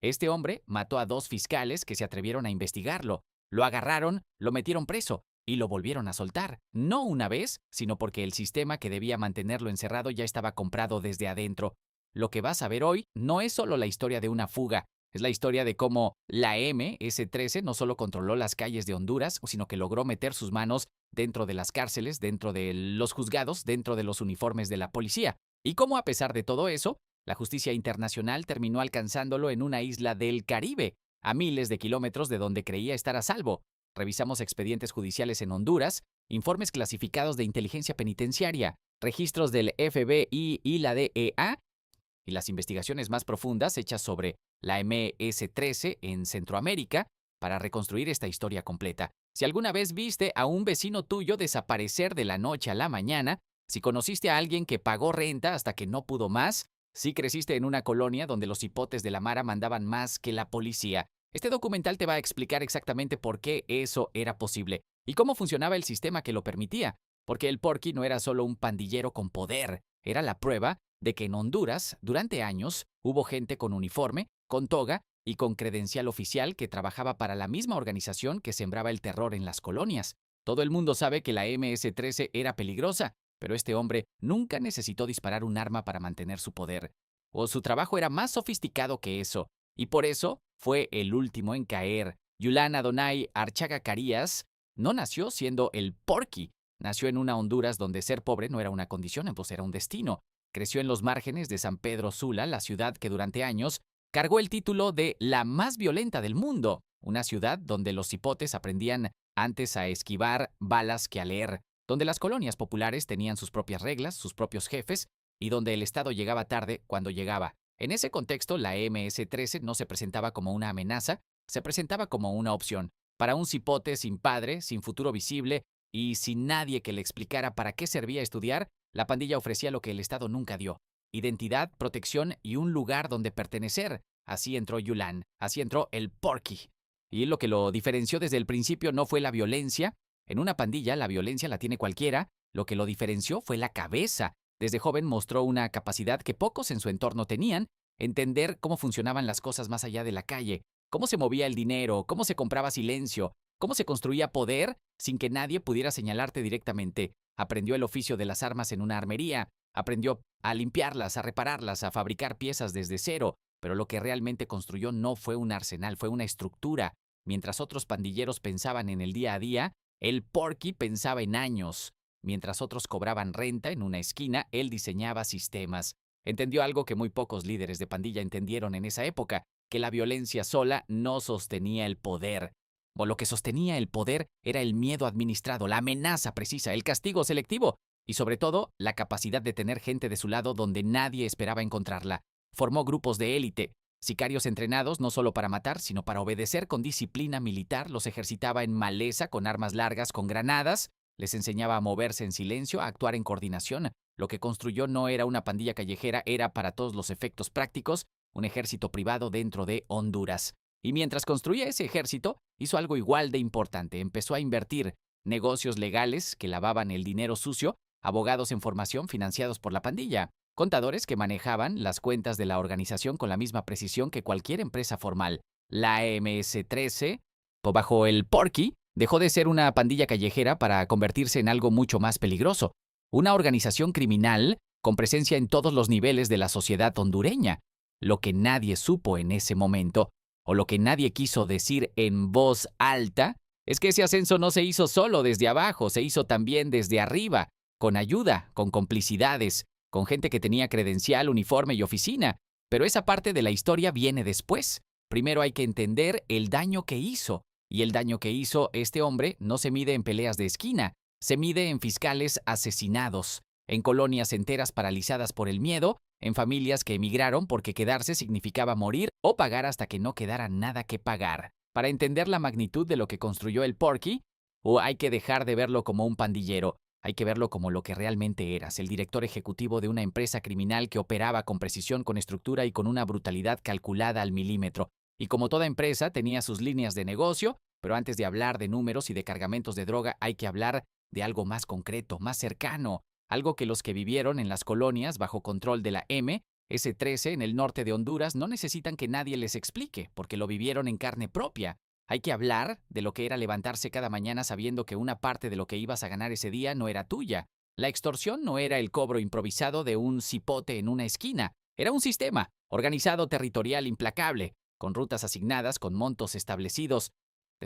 Este hombre mató a 2 fiscales que se atrevieron a investigarlo. Lo agarraron, lo metieron preso y lo volvieron a soltar. No una vez, sino porque el sistema que debía mantenerlo encerrado ya estaba comprado desde adentro. Lo que vas a ver hoy no es solo la historia de una fuga, es la historia de cómo la MS-13 no solo controló las calles de Honduras, sino que logró meter sus manos dentro de las cárceles, dentro de los juzgados, dentro de los uniformes de la policía. Y cómo a pesar de todo eso, la justicia internacional terminó alcanzándolo en una isla del Caribe, a miles de kilómetros de donde creía estar a salvo. Revisamos expedientes judiciales en Honduras, informes clasificados de inteligencia penitenciaria, registros del FBI y la DEA, y las investigaciones más profundas hechas sobre la MS-13 en Centroamérica para reconstruir esta historia completa. Si alguna vez viste a un vecino tuyo desaparecer de la noche a la mañana, si conociste a alguien que pagó renta hasta que no pudo más, si creciste en una colonia donde los hipotes de la Mara mandaban más que la policía, este documental te va a explicar exactamente por qué eso era posible y cómo funcionaba el sistema que lo permitía, porque el Porky no era solo un pandillero con poder, era la prueba de que en Honduras, durante años, hubo gente con uniforme, con toga y con credencial oficial que trabajaba para la misma organización que sembraba el terror en las colonias. Todo el mundo sabe que la MS-13 era peligrosa, pero este hombre nunca necesitó disparar un arma para mantener su poder. O su trabajo era más sofisticado que eso, y por eso fue el último en caer. Yulan Adonai Archaga Carías no nació siendo el Porky, nació en una Honduras donde ser pobre no era una condición, pues era un destino. Creció en los márgenes de San Pedro Sula, la ciudad que durante años cargó el título de la más violenta del mundo, una ciudad donde los hipotes aprendían antes a esquivar balas que a leer, donde las colonias populares tenían sus propias reglas, sus propios jefes, y donde el Estado llegaba tarde cuando llegaba. En ese contexto, la MS-13 no se presentaba como una amenaza, se presentaba como una opción. Para un cipote sin padre, sin futuro visible y sin nadie que le explicara para qué servía estudiar, la pandilla ofrecía lo que el Estado nunca dio: identidad, protección y un lugar donde pertenecer. Así entró Yulan, así entró el Porky. Y lo que lo diferenció desde el principio no fue la violencia. En una pandilla la violencia la tiene cualquiera. Lo que lo diferenció fue la cabeza. Desde joven mostró una capacidad que pocos en su entorno tenían: entender cómo funcionaban las cosas más allá de la calle, cómo se movía el dinero, cómo se compraba silencio, cómo se construía poder sin que nadie pudiera señalarte directamente. Aprendió el oficio de las armas en una armería, aprendió a limpiarlas, a repararlas, a fabricar piezas desde cero, pero lo que realmente construyó no fue un arsenal, fue una estructura. Mientras otros pandilleros pensaban en el día a día, el Porky pensaba en años. Mientras otros cobraban renta en una esquina, él diseñaba sistemas. Entendió algo que muy pocos líderes de pandilla entendieron en esa época: que la violencia sola no sostenía el poder. O lo que sostenía el poder era el miedo administrado, la amenaza precisa, el castigo selectivo y, sobre todo, la capacidad de tener gente de su lado donde nadie esperaba encontrarla. Formó grupos de élite, sicarios entrenados no solo para matar, sino para obedecer con disciplina militar. Los ejercitaba en maleza, con armas largas, con granadas. Les enseñaba a moverse en silencio, a actuar en coordinación. Lo que construyó no era una pandilla callejera, era, para todos los efectos prácticos, un ejército privado dentro de Honduras. Y mientras construía ese ejército, hizo algo igual de importante: empezó a invertir. Negocios legales que lavaban el dinero sucio, abogados en formación financiados por la pandilla, contadores que manejaban las cuentas de la organización con la misma precisión que cualquier empresa formal. La MS-13, bajo el Porky, dejó de ser una pandilla callejera para convertirse en algo mucho más peligroso: una organización criminal con presencia en todos los niveles de la sociedad hondureña. Lo que nadie supo en ese momento, o lo que nadie quiso decir en voz alta, es que ese ascenso no se hizo solo desde abajo, se hizo también desde arriba, con ayuda, con complicidades, con gente que tenía credencial, uniforme y oficina. Pero esa parte de la historia viene después. Primero hay que entender el daño que hizo. Y el daño que hizo este hombre no se mide en peleas de esquina, se mide en fiscales asesinados, en colonias enteras paralizadas por el miedo, en familias que emigraron porque quedarse significaba morir o pagar hasta que no quedara nada que pagar. Para entender la magnitud de lo que construyó el Porky, hay que dejar de verlo como un pandillero, hay que verlo como lo que realmente eras: el director ejecutivo de una empresa criminal que operaba con precisión, con estructura y con una brutalidad calculada al milímetro. Y como toda empresa, tenía sus líneas de negocio, pero antes de hablar de números y de cargamentos de droga, hay que hablar de algo más concreto, más cercano, algo que los que vivieron en las colonias bajo control de la M S-13 en el norte de Honduras no necesitan que nadie les explique, porque lo vivieron en carne propia. Hay que hablar de lo que era levantarse cada mañana sabiendo que una parte de lo que ibas a ganar ese día no era tuya. La extorsión no era el cobro improvisado de un cipote en una esquina, era un sistema, organizado, territorial, implacable, con rutas asignadas, con montos establecidos,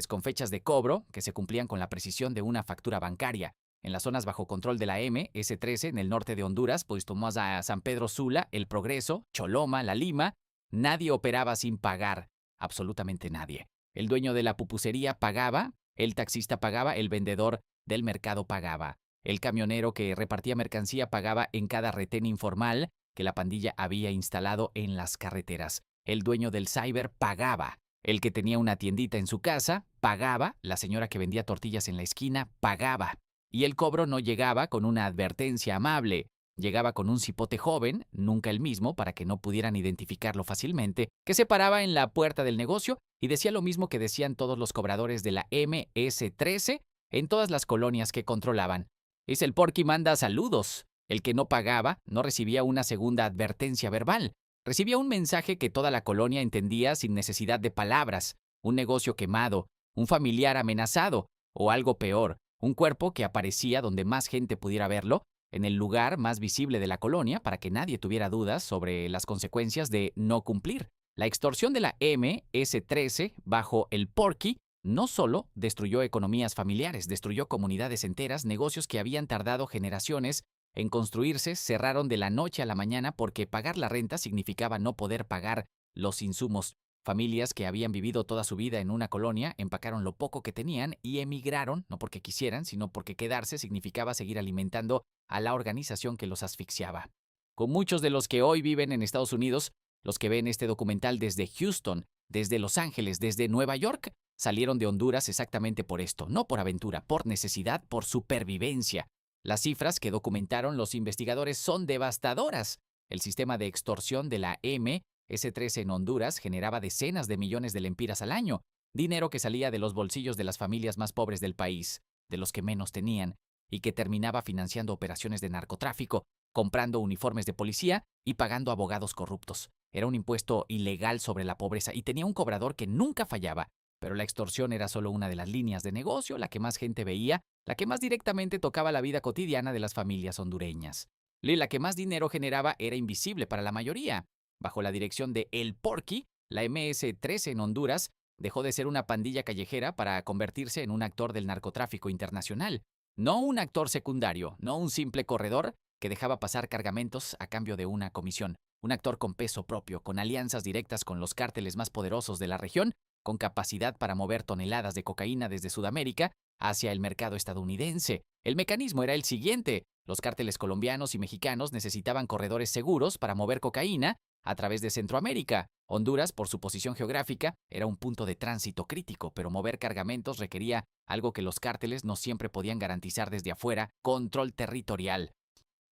con fechas de cobro que se cumplían con la precisión de una factura bancaria. En las zonas bajo control de la MS-13 en el norte de Honduras, pues tomó a San Pedro Sula, El Progreso, Choloma, La Lima, nadie operaba sin pagar, absolutamente nadie. El dueño de la pupusería pagaba, el taxista pagaba, el vendedor del mercado pagaba. El camionero que repartía mercancía pagaba en cada retén informal que la pandilla había instalado en las carreteras. El dueño del cyber pagaba. El que tenía una tiendita en su casa pagaba. La señora que vendía tortillas en la esquina pagaba. Y el cobro no llegaba con una advertencia amable. Llegaba con un cipote joven, nunca el mismo para que no pudieran identificarlo fácilmente, que se paraba en la puerta del negocio y decía lo mismo que decían todos los cobradores de la MS-13 en todas las colonias que controlaban. Es el Porky manda saludos. El que no pagaba no recibía una segunda advertencia verbal. Recibía un mensaje que toda la colonia entendía sin necesidad de palabras. Un negocio quemado, un familiar amenazado o algo peor, un cuerpo que aparecía donde más gente pudiera verlo, en el lugar más visible de la colonia para que nadie tuviera dudas sobre las consecuencias de no cumplir. La extorsión de la MS-13 bajo el Porky no solo destruyó economías familiares, destruyó comunidades enteras, negocios que habían tardado generaciones en construirse cerraron de la noche a la mañana porque pagar la renta significaba no poder pagar los insumos. Familias que habían vivido toda su vida en una colonia empacaron lo poco que tenían y emigraron, no porque quisieran, sino porque quedarse significaba seguir alimentando a la organización que los asfixiaba. Con muchos de los que hoy viven en Estados Unidos, los que ven este documental desde Houston, desde Los Ángeles, desde Nueva York, salieron de Honduras exactamente por esto, no por aventura, por necesidad, por supervivencia. Las cifras que documentaron los investigadores son devastadoras. El sistema de extorsión de la MS-13 en Honduras generaba decenas de millones de lempiras al año, dinero que salía de los bolsillos de las familias más pobres del país, de los que menos tenían, y que terminaba financiando operaciones de narcotráfico, comprando uniformes de policía y pagando abogados corruptos. Era un impuesto ilegal sobre la pobreza y tenía un cobrador que nunca fallaba. Pero la extorsión era solo una de las líneas de negocio, la que más gente veía, la que más directamente tocaba la vida cotidiana de las familias hondureñas. La que más dinero generaba era invisible para la mayoría. Bajo la dirección de El Porky, la MS-13 en Honduras dejó de ser una pandilla callejera para convertirse en un actor del narcotráfico internacional. No un actor secundario, no un simple corredor que dejaba pasar cargamentos a cambio de una comisión. Un actor con peso propio, con alianzas directas con los cárteles más poderosos de la región, con capacidad para mover toneladas de cocaína desde Sudamérica hacia el mercado estadounidense. El mecanismo era el siguiente. Los cárteles colombianos y mexicanos necesitaban corredores seguros para mover cocaína a través de Centroamérica. Honduras, por su posición geográfica, era un punto de tránsito crítico, pero mover cargamentos requería algo que los cárteles no siempre podían garantizar desde afuera: control territorial.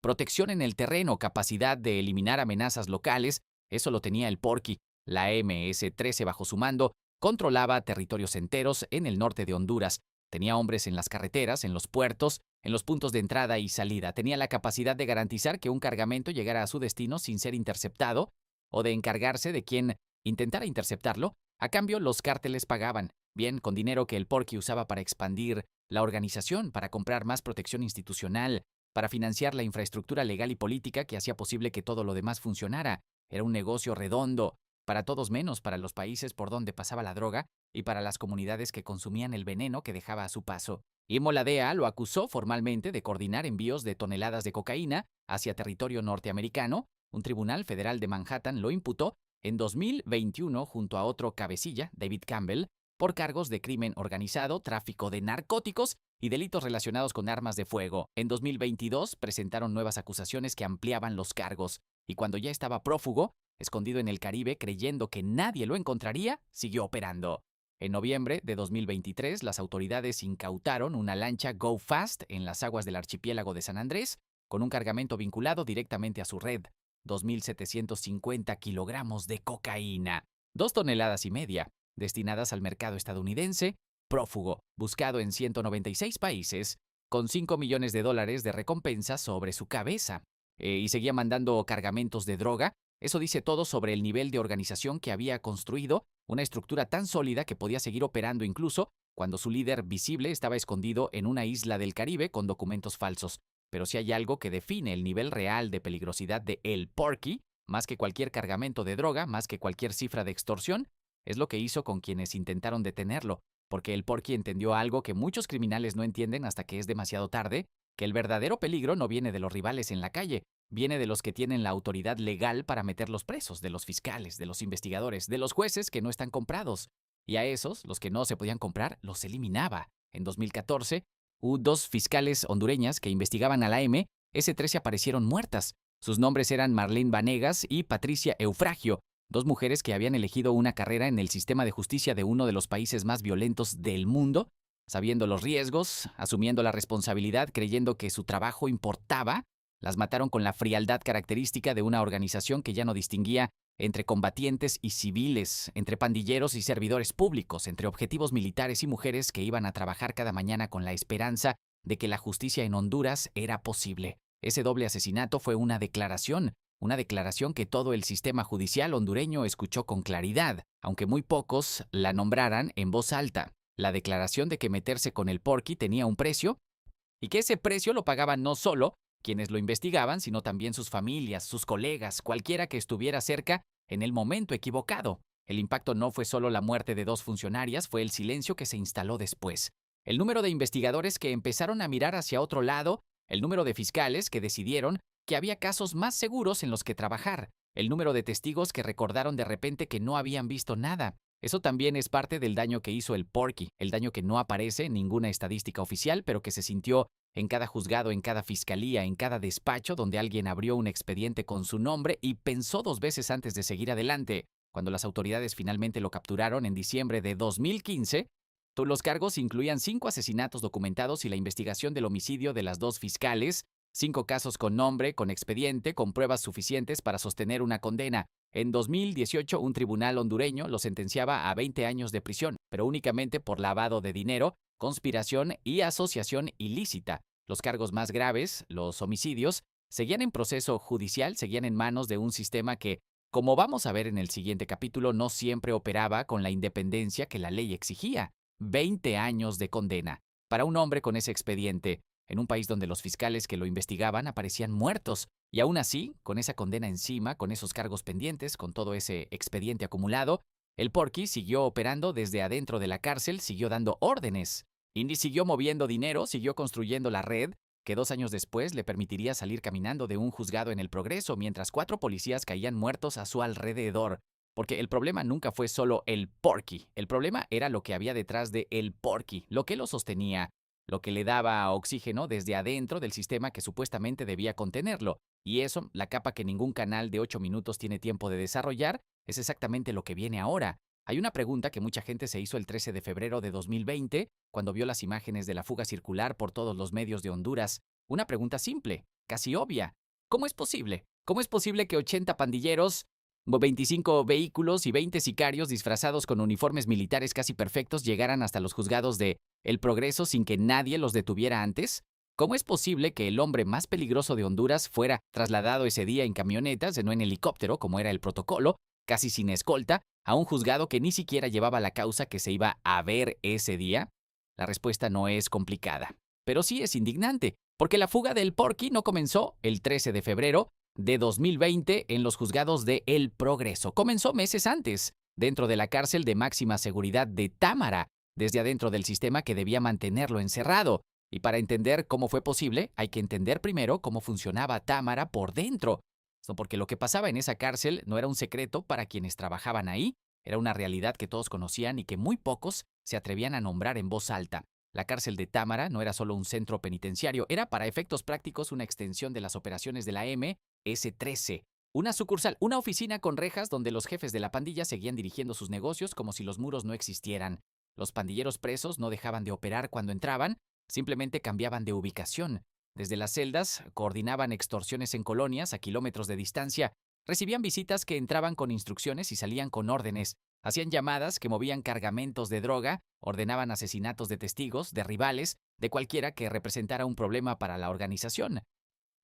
Protección en el terreno, capacidad de eliminar amenazas locales, eso lo tenía el Porky. La MS-13 bajo su mando controlaba territorios enteros en el norte de Honduras. Tenía hombres en las carreteras, en los puertos, en los puntos de entrada y salida. Tenía la capacidad de garantizar que un cargamento llegara a su destino sin ser interceptado o de encargarse de quien intentara interceptarlo. A cambio, los cárteles pagaban, bien con dinero que el Porky usaba para expandir la organización, para comprar más protección institucional, para financiar la infraestructura legal y política que hacía posible que todo lo demás funcionara. Era un negocio redondo, para todos menos para los países por donde pasaba la droga y para las comunidades que consumían el veneno que dejaba a su paso. Imo la DEA lo acusó formalmente de coordinar envíos de toneladas de cocaína hacia territorio norteamericano. Un tribunal federal de Manhattan lo imputó en 2021 junto a otro cabecilla, David Campbell, por cargos de crimen organizado, tráfico de narcóticos y delitos relacionados con armas de fuego. En 2022 presentaron nuevas acusaciones que ampliaban los cargos, y cuando ya estaba prófugo, escondido en el Caribe creyendo que nadie lo encontraría, siguió operando. En noviembre de 2023, las autoridades incautaron una lancha Go Fast en las aguas del archipiélago de San Andrés, con un cargamento vinculado directamente a su red: 2.750 kilogramos de cocaína, 2,5 toneladas, destinadas al mercado estadounidense. Prófugo, buscado en 196 países, con $5 millones de recompensa sobre su cabeza. Y seguía mandando cargamentos de droga Eso dice todo sobre el nivel de organización que había construido, una estructura tan sólida que podía seguir operando incluso cuando su líder visible estaba escondido en una isla del Caribe con documentos falsos. Pero si hay algo que define el nivel real de peligrosidad de El Porky, más que cualquier cargamento de droga, más que cualquier cifra de extorsión, es lo que hizo con quienes intentaron detenerlo, porque el Porky entendió algo que muchos criminales no entienden hasta que es demasiado tarde, que el verdadero peligro no viene de los rivales en la calle, viene de los que tienen la autoridad legal para meterlos presos, de los fiscales, de los investigadores, de los jueces que no están comprados. Y a esos, los que no se podían comprar, los eliminaba. En 2014, hubo dos fiscales hondureñas que investigaban a la MS-13 aparecieron muertas. Sus nombres eran Marlene Vanegas y Patricia Eufragio, dos mujeres que habían elegido una carrera en el sistema de justicia de uno de los países más violentos del mundo, sabiendo los riesgos, asumiendo la responsabilidad, creyendo que su trabajo importaba. Las mataron con la frialdad característica de una organización que ya no distinguía entre combatientes y civiles, entre pandilleros y servidores públicos, entre objetivos militares y mujeres que iban a trabajar cada mañana con la esperanza de que la justicia en Honduras era posible. Ese doble asesinato fue una declaración que todo el sistema judicial hondureño escuchó con claridad, aunque muy pocos la nombraran en voz alta. La declaración de que meterse con el Porky tenía un precio y que ese precio lo pagaban no solo quienes lo investigaban, sino también sus familias, sus colegas, cualquiera que estuviera cerca en el momento equivocado. El impacto no fue solo la muerte de dos funcionarias, fue el silencio que se instaló después. El número de investigadores que empezaron a mirar hacia otro lado, el número de fiscales que decidieron que había casos más seguros en los que trabajar, el número de testigos que recordaron de repente que no habían visto nada. Eso también es parte del daño que hizo el Porky, el daño que no aparece en ninguna estadística oficial, pero que se sintió en cada juzgado, en cada fiscalía, en cada despacho donde alguien abrió un expediente con su nombre y pensó dos veces antes de seguir adelante. Cuando las autoridades finalmente lo capturaron en diciembre de 2015, los cargos incluían 5 asesinatos documentados y la investigación del homicidio de las dos fiscales, 5 casos con nombre, con expediente, con pruebas suficientes para sostener una condena. En 2018, un tribunal hondureño lo sentenciaba a 20 años de prisión, pero únicamente por lavado de dinero, conspiración y asociación ilícita. Los cargos más graves, los homicidios, seguían en proceso judicial, seguían en manos de un sistema que, como vamos a ver en el siguiente capítulo, no siempre operaba con la independencia que la ley exigía. 20 años de condena para un hombre con ese expediente, en un país donde los fiscales que lo investigaban aparecían muertos. Y aún así, con esa condena encima, con esos cargos pendientes, con todo ese expediente acumulado, el Porky siguió operando desde adentro de la cárcel, siguió dando órdenes. Indy siguió moviendo dinero, siguió construyendo la red, que 2 años después le permitiría salir caminando de un juzgado en el Progreso, mientras 4 policías caían muertos a su alrededor. Porque el problema nunca fue solo el Porky, el problema era lo que había detrás de el Porky, lo que lo sostenía, lo que le daba oxígeno desde adentro del sistema que supuestamente debía contenerlo. Y eso, la capa que ningún canal de 8 minutos tiene tiempo de desarrollar, es exactamente lo que viene ahora. Hay una pregunta que mucha gente se hizo el 13 de febrero de 2020, cuando vio las imágenes de la fuga circular por todos los medios de Honduras. Una pregunta simple, casi obvia. ¿Cómo es posible? ¿Cómo es posible que 80 pandilleros, 25 vehículos y 20 sicarios disfrazados con uniformes militares casi perfectos llegaran hasta los juzgados de El Progreso sin que nadie los detuviera antes? ¿Cómo es posible que el hombre más peligroso de Honduras fuera trasladado ese día en camionetas, no en helicóptero, como era el protocolo, casi sin escolta, a un juzgado que ni siquiera llevaba la causa que se iba a ver ese día? La respuesta no es complicada, pero sí es indignante, porque la fuga del Porky no comenzó el 13 de febrero de 2020 en los juzgados de El Progreso. Comenzó meses antes, dentro de la cárcel de máxima seguridad de Támara, desde adentro del sistema que debía mantenerlo encerrado. Y para entender cómo fue posible, hay que entender primero cómo funcionaba Támara por dentro. Porque lo que pasaba en esa cárcel no era un secreto para quienes trabajaban ahí, era una realidad que todos conocían y que muy pocos se atrevían a nombrar en voz alta. La cárcel de Támara no era solo un centro penitenciario, era para efectos prácticos una extensión de las operaciones de la MS-13. Una sucursal, una oficina con rejas donde los jefes de la pandilla seguían dirigiendo sus negocios como si los muros no existieran. Los pandilleros presos no dejaban de operar cuando entraban, simplemente cambiaban de ubicación. Desde las celdas, coordinaban extorsiones en colonias a kilómetros de distancia, recibían visitas que entraban con instrucciones y salían con órdenes, hacían llamadas que movían cargamentos de droga, ordenaban asesinatos de testigos, de rivales, de cualquiera que representara un problema para la organización.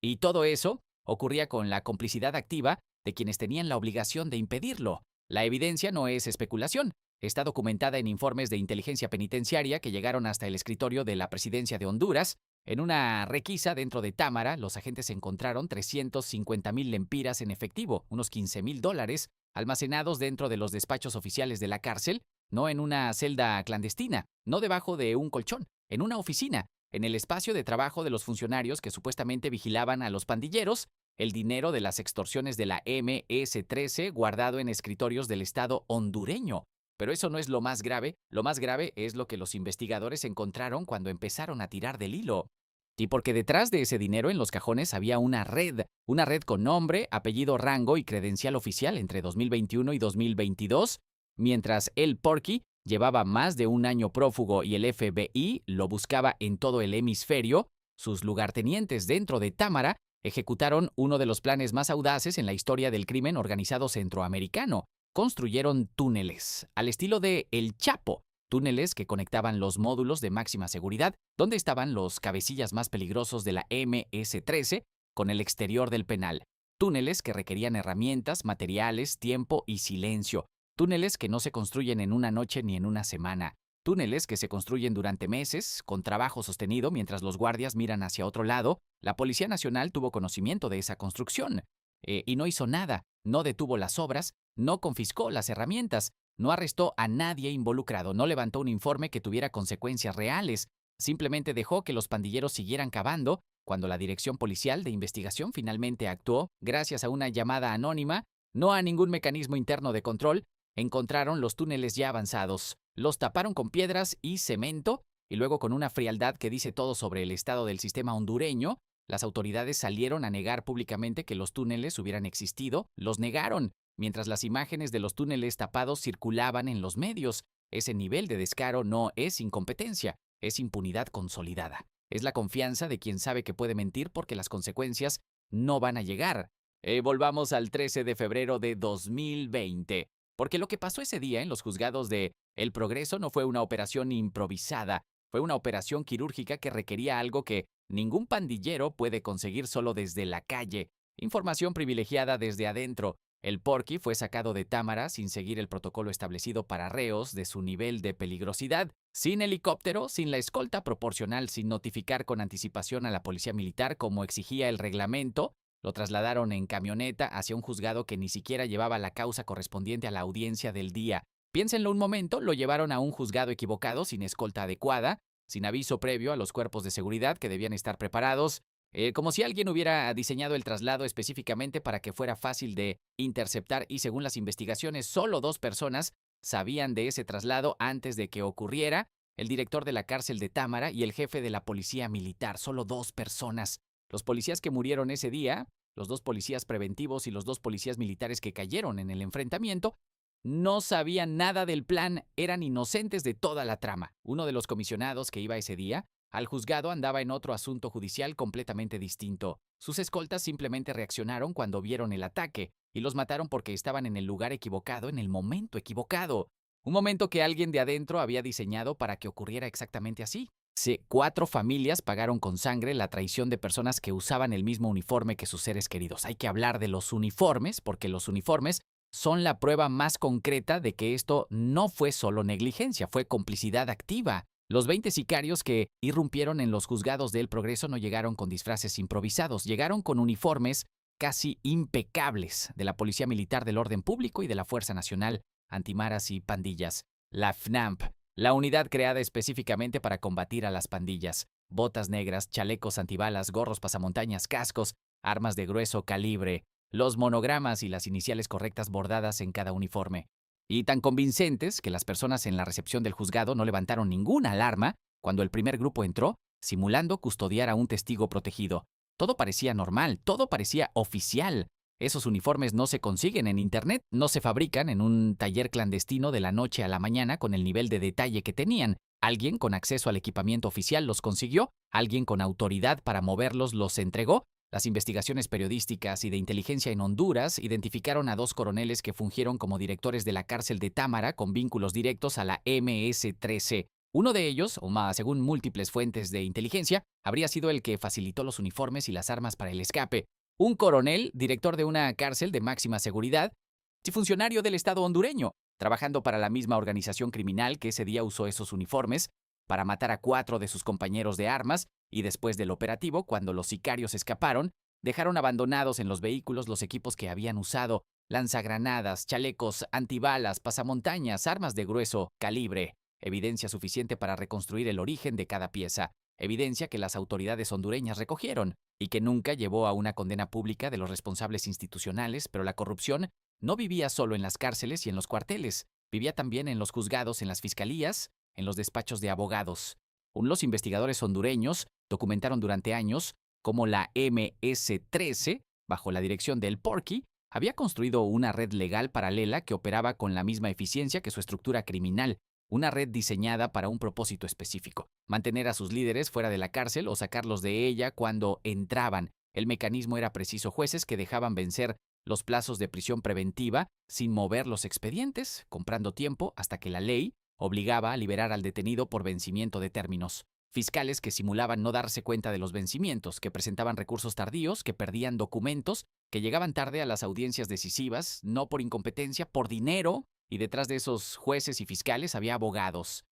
Y todo eso ocurría con la complicidad activa de quienes tenían la obligación de impedirlo. La evidencia no es especulación. Está documentada en informes de inteligencia penitenciaria que llegaron hasta el escritorio de la presidencia de Honduras. En una requisa dentro de Támara, los agentes encontraron 350,000 lempiras en efectivo, unos $15,000, almacenados dentro de los despachos oficiales de la cárcel, no en una celda clandestina, no debajo de un colchón, en una oficina, en el espacio de trabajo de los funcionarios que supuestamente vigilaban a los pandilleros, el dinero de las extorsiones de la MS-13 guardado en escritorios del Estado hondureño. Pero eso no es lo más grave es lo que los investigadores encontraron cuando empezaron a tirar del hilo. Y porque detrás de ese dinero en los cajones había una red con nombre, apellido, rango y credencial oficial entre 2021 y 2022, mientras el Porky llevaba más de un año prófugo y el FBI lo buscaba en todo el hemisferio. Sus lugartenientes dentro de Támara ejecutaron uno de los planes más audaces en la historia del crimen organizado centroamericano. Construyeron túneles, al estilo de El Chapo, túneles que conectaban los módulos de máxima seguridad, donde estaban los cabecillas más peligrosos de la MS-13, con el exterior del penal. Túneles que requerían herramientas, materiales, tiempo y silencio. Túneles que no se construyen en una noche ni en una semana. Túneles que se construyen durante meses, con trabajo sostenido mientras los guardias miran hacia otro lado. La Policía Nacional tuvo conocimiento de esa construcción y no hizo nada, no detuvo las obras, no confiscó las herramientas, no arrestó a nadie involucrado, no levantó un informe que tuviera consecuencias reales, simplemente dejó que los pandilleros siguieran cavando. Cuando la Dirección Policial de Investigación finalmente actuó, gracias a una llamada anónima, no a ningún mecanismo interno de control, encontraron los túneles ya avanzados, los taparon con piedras y cemento, y luego con una frialdad que dice todo sobre el estado del sistema hondureño, las autoridades salieron a negar públicamente que los túneles hubieran existido, los negaron, mientras las imágenes de los túneles tapados circulaban en los medios. Ese nivel de descaro no es incompetencia, es impunidad consolidada. Es la confianza de quien sabe que puede mentir porque las consecuencias no van a llegar. Volvamos al 13 de febrero de 2020. Porque lo que pasó ese día en los juzgados de El Progreso no fue una operación improvisada, fue una operación quirúrgica que requería algo que ningún pandillero puede conseguir solo desde la calle. Información privilegiada desde adentro. El Porky fue sacado de Támara sin seguir el protocolo establecido para reos de su nivel de peligrosidad, sin helicóptero, sin la escolta proporcional, sin notificar con anticipación a la policía militar como exigía el reglamento. Lo trasladaron en camioneta hacia un juzgado que ni siquiera llevaba la causa correspondiente a la audiencia del día. Piénsenlo un momento, lo llevaron a un juzgado equivocado, sin escolta adecuada, sin aviso previo a los cuerpos de seguridad que debían estar preparados, como si alguien hubiera diseñado el traslado específicamente para que fuera fácil de interceptar y según las investigaciones, solo 2 personas sabían de ese traslado antes de que ocurriera, el director de la cárcel de Támara y el jefe de la policía militar, solo 2 personas. Los policías que murieron ese día, los 2 policías preventivos y los 2 policías militares que cayeron en el enfrentamiento, no sabían nada del plan, eran inocentes de toda la trama. Uno de los comisionados que iba ese día al juzgado andaba en otro asunto judicial completamente distinto. Sus escoltas simplemente reaccionaron cuando vieron el ataque y los mataron porque estaban en el lugar equivocado, en el momento equivocado. Un momento que alguien de adentro había diseñado para que ocurriera exactamente así. 4 familias pagaron con sangre la traición de personas que usaban el mismo uniforme que sus seres queridos. Hay que hablar de los uniformes, porque los uniformes son la prueba más concreta de que esto no fue solo negligencia, fue complicidad activa. Los 20 sicarios que irrumpieron en los juzgados de El Progreso no llegaron con disfraces improvisados, llegaron con uniformes casi impecables de la Policía Militar del Orden Público y de la Fuerza Nacional Antimaras y Pandillas, la FNAMP, la unidad creada específicamente para combatir a las pandillas. Botas negras, chalecos antibalas, gorros pasamontañas, cascos, armas de grueso calibre, los monogramas y las iniciales correctas bordadas en cada uniforme. Y tan convincentes que las personas en la recepción del juzgado no levantaron ninguna alarma cuando el primer grupo entró, simulando custodiar a un testigo protegido. Todo parecía normal, todo parecía oficial. Esos uniformes no se consiguen en Internet, no se fabrican en un taller clandestino de la noche a la mañana con el nivel de detalle que tenían. Alguien con acceso al equipamiento oficial los consiguió, alguien con autoridad para moverlos los entregó. Las investigaciones periodísticas y de inteligencia en Honduras identificaron a 2 coroneles que fungieron como directores de la cárcel de Támara con vínculos directos a la MS-13. Uno de ellos, según múltiples fuentes de inteligencia, habría sido el que facilitó los uniformes y las armas para el escape. un coronel, director de una cárcel de máxima seguridad, y funcionario del Estado hondureño, trabajando para la misma organización criminal que ese día usó esos uniformes para matar a 4 de sus compañeros de armas y después del operativo, cuando los sicarios escaparon, dejaron abandonados en los vehículos los equipos que habían usado, lanzagranadas, chalecos antibalas, pasamontañas, armas de grueso calibre, evidencia suficiente para reconstruir el origen de cada pieza, evidencia que las autoridades hondureñas recogieron y que nunca llevó a una condena pública de los responsables institucionales, pero la corrupción no vivía solo en las cárceles y en los cuarteles, vivía también en los juzgados, en las fiscalías, en los despachos de abogados. Los investigadores hondureños documentaron durante años cómo la MS-13, bajo la dirección del Porky, había construido una red legal paralela que operaba con la misma eficiencia que su estructura criminal, una red diseñada para un propósito específico: mantener a sus líderes fuera de la cárcel o sacarlos de ella cuando entraban. El mecanismo era preciso: jueces que dejaban vencer los plazos de prisión preventiva sin mover los expedientes, comprando tiempo hasta que la ley obligaba a liberar al detenido por vencimiento de términos. Fiscales que simulaban no darse cuenta de los vencimientos, que presentaban recursos tardíos, que perdían documentos, que llegaban tarde a las audiencias decisivas, no por incompetencia, por dinero, y detrás de esos jueces y fiscales había abogados.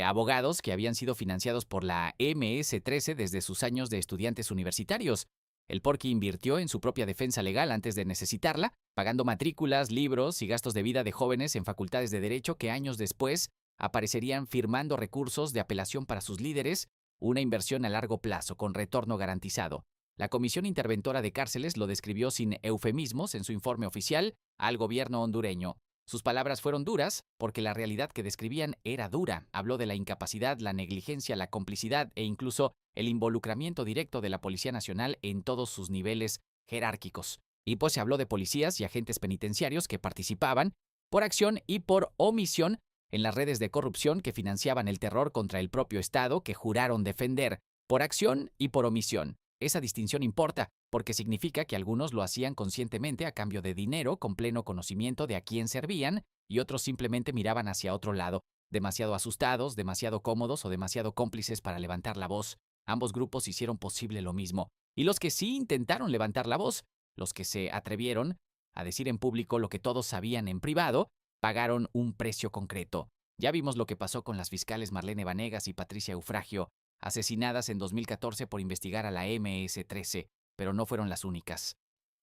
Abogados que habían sido financiados por la MS-13 desde sus años de estudiantes universitarios. El Porky invirtió en su propia defensa legal antes de necesitarla, pagando matrículas, libros y gastos de vida de jóvenes en facultades de derecho que años después aparecerían firmando recursos de apelación para sus líderes, una inversión a largo plazo con retorno garantizado. La Comisión Interventora de Cárceles lo describió sin eufemismos en su informe oficial al gobierno hondureño. Sus palabras fueron duras porque la realidad que describían era dura. Habló de la incapacidad, la negligencia, la complicidad e incluso el involucramiento directo de la Policía Nacional en todos sus niveles jerárquicos. Y pues se habló de policías y agentes penitenciarios que participaban por acción y por omisión en las redes de corrupción que financiaban el terror contra el propio Estado que juraron defender, por acción y por omisión. Esa distinción importa, porque significa que algunos lo hacían conscientemente a cambio de dinero, con pleno conocimiento de a quién servían, y otros simplemente miraban hacia otro lado, demasiado asustados, demasiado cómodos o demasiado cómplices para levantar la voz. Ambos grupos hicieron posible lo mismo. Y los que sí intentaron levantar la voz, los que se atrevieron a decir en público lo que todos sabían en privado, pagaron un precio concreto. Ya vimos lo que pasó con las fiscales Marlene Vanegas y Patricia Eufragio, asesinadas en 2014 por investigar a la MS-13, pero no fueron las únicas.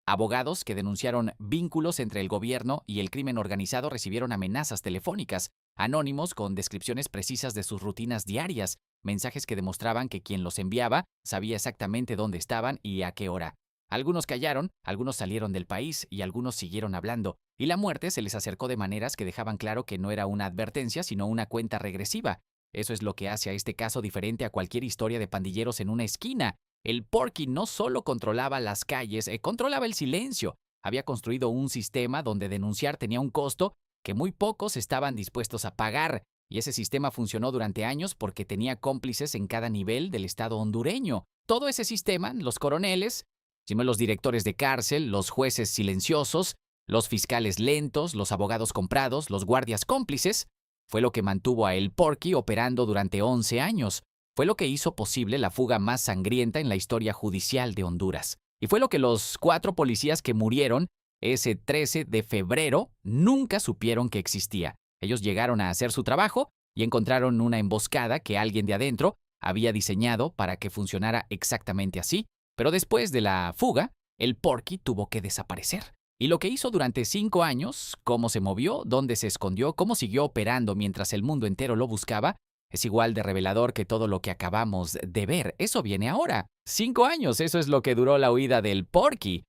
Abogados que denunciaron vínculos entre el gobierno y el crimen organizado recibieron amenazas telefónicas, anónimos con descripciones precisas de sus rutinas diarias, mensajes que demostraban que quien los enviaba sabía exactamente dónde estaban y a qué hora. Algunos callaron, algunos salieron del país y algunos siguieron hablando, y la muerte se les acercó de maneras que dejaban claro que no era una advertencia, sino una cuenta regresiva. Eso es lo que hace a este caso diferente a cualquier historia de pandilleros en una esquina. El Porky no solo controlaba las calles, controlaba el silencio. Había construido un sistema donde denunciar tenía un costo que muy pocos estaban dispuestos a pagar, y ese sistema funcionó durante años porque tenía cómplices en cada nivel del Estado hondureño. Todo ese sistema, los coroneles, los directores de cárcel, los jueces silenciosos, los fiscales lentos, los abogados comprados, los guardias cómplices, fue lo que mantuvo a El Porky operando durante 11 años. Fue lo que hizo posible la fuga más sangrienta en la historia judicial de Honduras. Y fue lo que los 4 policías que murieron ese 13 de febrero nunca supieron que existía. Ellos llegaron a hacer su trabajo y encontraron una emboscada que alguien de adentro había diseñado para que funcionara exactamente así. Pero después de la fuga, el Porky tuvo que desaparecer. Y lo que hizo durante 5 años, cómo se movió, dónde se escondió, cómo siguió operando mientras el mundo entero lo buscaba, es igual de revelador que todo lo que acabamos de ver. Eso viene ahora. 5 años, eso es lo que duró la huida del Porky.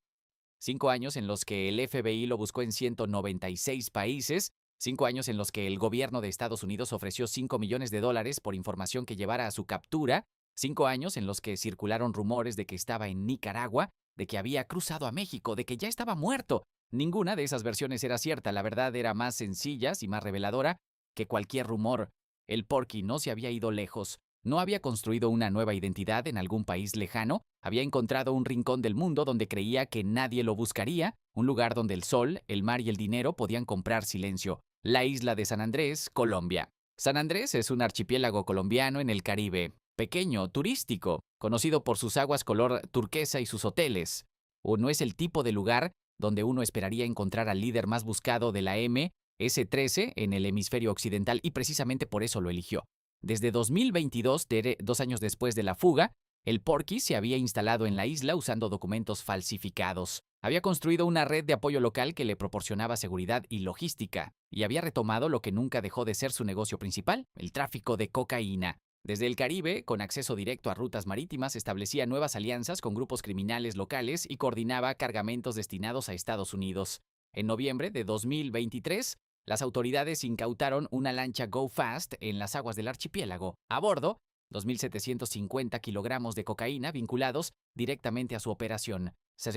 5 años en los que el FBI lo buscó en 196 países. 5 años en los que el gobierno de Estados Unidos ofreció $5 millones por información que llevara a su captura. 5 años en los que circularon rumores de que estaba en Nicaragua, de que había cruzado a México, de que ya estaba muerto. Ninguna de esas versiones era cierta. La verdad era más sencilla y más reveladora que cualquier rumor. El Porky no se había ido lejos. No había construido una nueva identidad en algún país lejano. Había encontrado un rincón del mundo donde creía que nadie lo buscaría. Un lugar donde el sol, el mar y el dinero podían comprar silencio. La isla de San Andrés, Colombia. San Andrés es un archipiélago colombiano en el Caribe. Pequeño, turístico, conocido por sus aguas color turquesa y sus hoteles. o no es el tipo de lugar donde uno esperaría encontrar al líder más buscado de la MS-13 en el hemisferio occidental y precisamente por eso lo eligió. Desde 2022, 2 años después de la fuga, el Porky se había instalado en la isla usando documentos falsificados. Había construido una red de apoyo local que le proporcionaba seguridad y logística, y había retomado lo que nunca dejó de ser su negocio principal, el tráfico de cocaína. Desde el Caribe, con acceso directo a rutas marítimas, establecía nuevas alianzas con grupos criminales locales y coordinaba cargamentos destinados a Estados Unidos. En noviembre de 2023, las autoridades incautaron una lancha Go Fast en las aguas del archipiélago. A bordo, 2.750 kilogramos de cocaína vinculados directamente a su operación.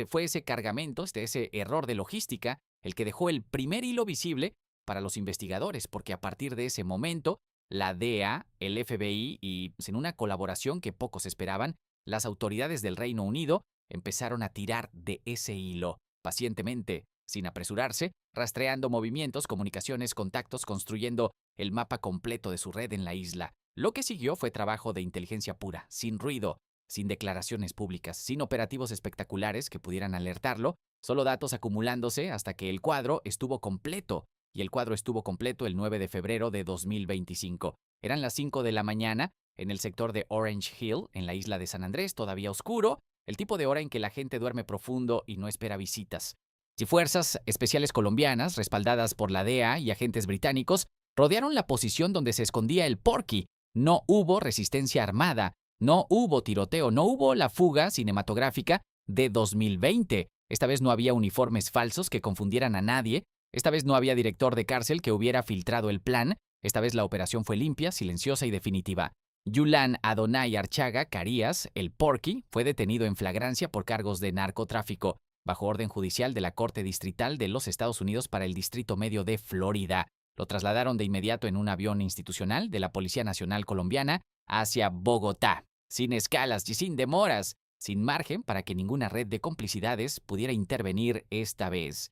Fue ese cargamento, ese error de logística, el que dejó el primer hilo visible para los investigadores, porque a partir de ese momento, la DEA, el FBI y, en una colaboración que pocos esperaban, las autoridades del Reino Unido empezaron a tirar de ese hilo, pacientemente, sin apresurarse, rastreando movimientos, comunicaciones, contactos, construyendo el mapa completo de su red en la isla. Lo que siguió fue trabajo de inteligencia pura, sin ruido, sin declaraciones públicas, sin operativos espectaculares que pudieran alertarlo, solo datos acumulándose hasta que el cuadro estuvo completo. Y el cuadro estuvo completo el 9 de febrero de 2025. Eran las 5 de la mañana en el sector de Orange Hill, en la isla de San Andrés, todavía oscuro, el tipo de hora en que la gente duerme profundo y no espera visitas. Y fuerzas especiales colombianas, respaldadas por la DEA y agentes británicos, rodearon la posición donde se escondía el Porky. No hubo resistencia armada, no hubo tiroteo, no hubo la fuga cinematográfica de 2020. Esta vez no había uniformes falsos que confundieran a nadie. Esta vez no había director de cárcel que hubiera filtrado el plan. Esta vez la operación fue limpia, silenciosa y definitiva. Yulan Adonai Archaga Carías, el Porky, fue detenido en flagrancia por cargos de narcotráfico, bajo orden judicial de la Corte Distrital de los Estados Unidos para el Distrito Medio de Florida. Lo trasladaron de inmediato en un avión institucional de la Policía Nacional Colombiana hacia Bogotá, sin escalas y sin demoras, sin margen para que ninguna red de complicidades pudiera intervenir esta vez.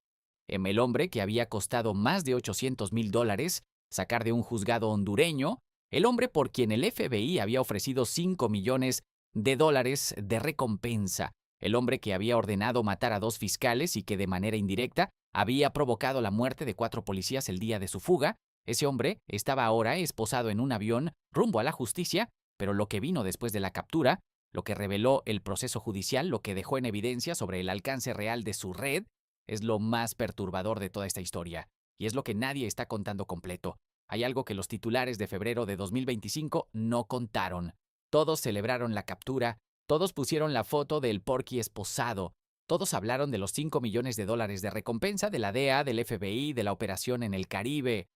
El hombre que había costado más de $800,000 sacar de un juzgado hondureño, el hombre por quien el FBI había ofrecido $5 millones de recompensa, el hombre que había ordenado matar a 2 fiscales y que de manera indirecta había provocado la muerte de 4 policías el día de su fuga. Ese hombre estaba ahora esposado en un avión rumbo a la justicia, pero lo que vino después de la captura, lo que reveló el proceso judicial, lo que dejó en evidencia sobre el alcance real de su red, es lo más perturbador de toda esta historia, y es lo que nadie está contando completo. Hay algo que los titulares de febrero de 2025 no contaron. Todos celebraron la captura, todos pusieron la foto del Porky esposado, todos hablaron de los $5 millones de recompensa de la DEA, del FBI, de la operación en el Caribe.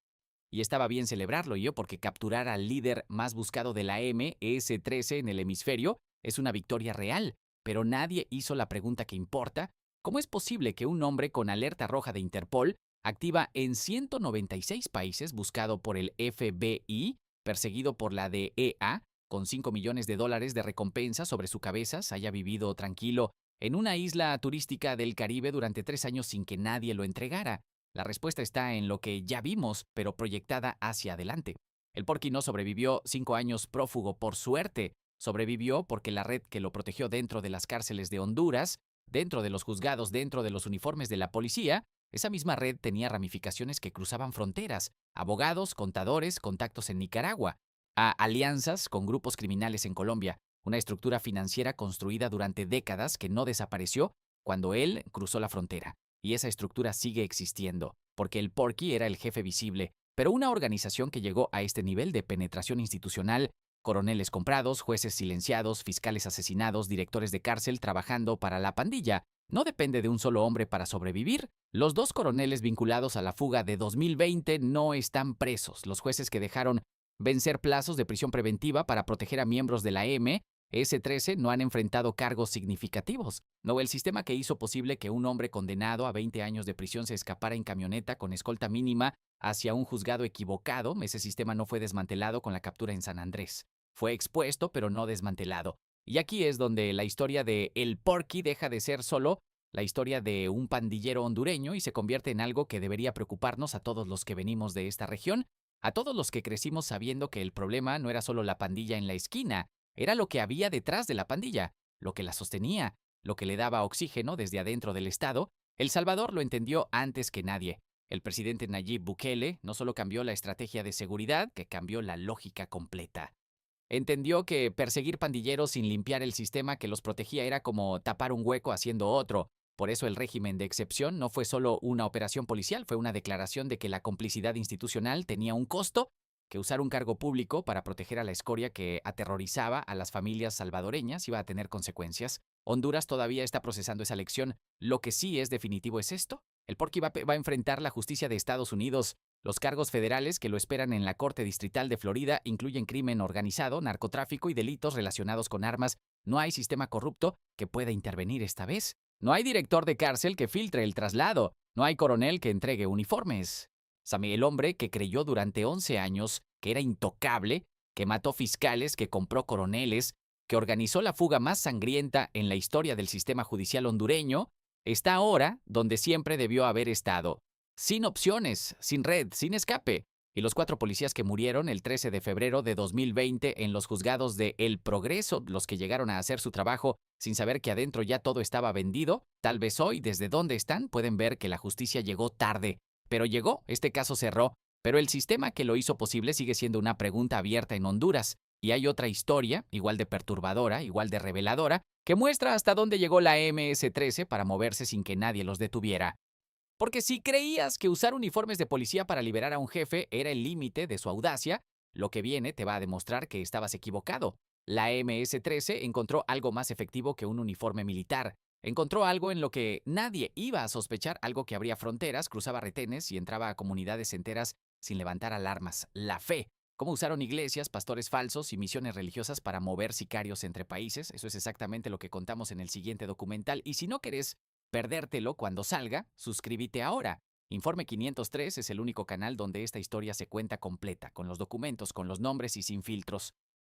Y estaba bien celebrarlo yo porque capturar al líder más buscado de la MS-13 en el hemisferio es una victoria real, pero nadie hizo la pregunta que importa. ¿Cómo es posible que un hombre con alerta roja de Interpol, activa en 196 países, buscado por el FBI, perseguido por la DEA, con $5 millones de recompensa sobre su cabeza, haya vivido tranquilo en una isla turística del Caribe durante 3 años sin que nadie lo entregara? La respuesta está en lo que ya vimos, pero proyectada hacia adelante. El Porky no sobrevivió 5 años prófugo por suerte. Sobrevivió porque la red que lo protegió dentro de las cárceles de Honduras, dentro de los juzgados, dentro de los uniformes de la policía, esa misma red tenía ramificaciones que cruzaban fronteras, abogados, contadores, contactos en Nicaragua, a alianzas con grupos criminales en Colombia, una estructura financiera construida durante décadas que no desapareció cuando él cruzó la frontera. Y esa estructura sigue existiendo, porque el Porky era el jefe visible, pero una organización que llegó a este nivel de penetración institucional, coroneles comprados, jueces silenciados, fiscales asesinados, directores de cárcel trabajando para la pandilla, no depende de un solo hombre para sobrevivir. Los 2 coroneles vinculados a la fuga de 2020 no están presos. Los jueces que dejaron vencer plazos de prisión preventiva para proteger a miembros de la MS-13 no han enfrentado cargos significativos. No, el sistema que hizo posible que un hombre condenado a 20 años de prisión se escapara en camioneta con escolta mínima hacia un juzgado equivocado, ese sistema no fue desmantelado con la captura en San Andrés. Fue expuesto, pero no desmantelado. Y aquí es donde la historia de El Porky deja de ser solo la historia de un pandillero hondureño y se convierte en algo que debería preocuparnos a todos los que venimos de esta región, a todos los que crecimos sabiendo que el problema no era solo la pandilla en la esquina, era lo que había detrás de la pandilla, lo que la sostenía, lo que le daba oxígeno desde adentro del Estado, El Salvador lo entendió antes que nadie. El presidente Nayib Bukele no solo cambió la estrategia de seguridad, que cambió la lógica completa. Entendió que perseguir pandilleros sin limpiar el sistema que los protegía era como tapar un hueco haciendo otro. Por eso el régimen de excepción no fue solo una operación policial, fue una declaración de que la complicidad institucional tenía un costo, que usar un cargo público para proteger a la escoria que aterrorizaba a las familias salvadoreñas iba a tener consecuencias. Honduras todavía está procesando esa lección. Lo que sí es definitivo es esto. El Porky va a enfrentar la justicia de Estados Unidos. Los cargos federales que lo esperan en la Corte Distrital de Florida incluyen crimen organizado, narcotráfico y delitos relacionados con armas. No hay sistema corrupto que pueda intervenir esta vez. No hay director de cárcel que filtre el traslado. No hay coronel que entregue uniformes. Sammy, el hombre que creyó durante 11 años que era intocable, que mató fiscales, que compró coroneles, que organizó la fuga más sangrienta en la historia del sistema judicial hondureño, está ahora donde siempre debió haber estado. Sin opciones, sin red, sin escape. Y los 4 policías que murieron el 13 de febrero de 2020 en los juzgados de El Progreso, los que llegaron a hacer su trabajo sin saber que adentro ya todo estaba vendido, tal vez hoy, desde donde están, pueden ver que la justicia llegó tarde. Pero llegó, este caso cerró, pero el sistema que lo hizo posible sigue siendo una pregunta abierta en Honduras. Y hay otra historia, igual de perturbadora, igual de reveladora, que muestra hasta dónde llegó la MS-13 para moverse sin que nadie los detuviera. Porque si creías que usar uniformes de policía para liberar a un jefe era el límite de su audacia, lo que viene te va a demostrar que estabas equivocado. La MS-13 encontró algo más efectivo que un uniforme militar. Encontró algo en lo que nadie iba a sospechar, algo que abría fronteras, cruzaba retenes y entraba a comunidades enteras sin levantar alarmas. La fe. Cómo usaron iglesias, pastores falsos y misiones religiosas para mover sicarios entre países. Eso es exactamente lo que contamos en el siguiente documental. Y si no querés perdértelo cuando salga, suscríbete ahora. Informe 503 es el único canal donde esta historia se cuenta completa, con los documentos, con los nombres y sin filtros.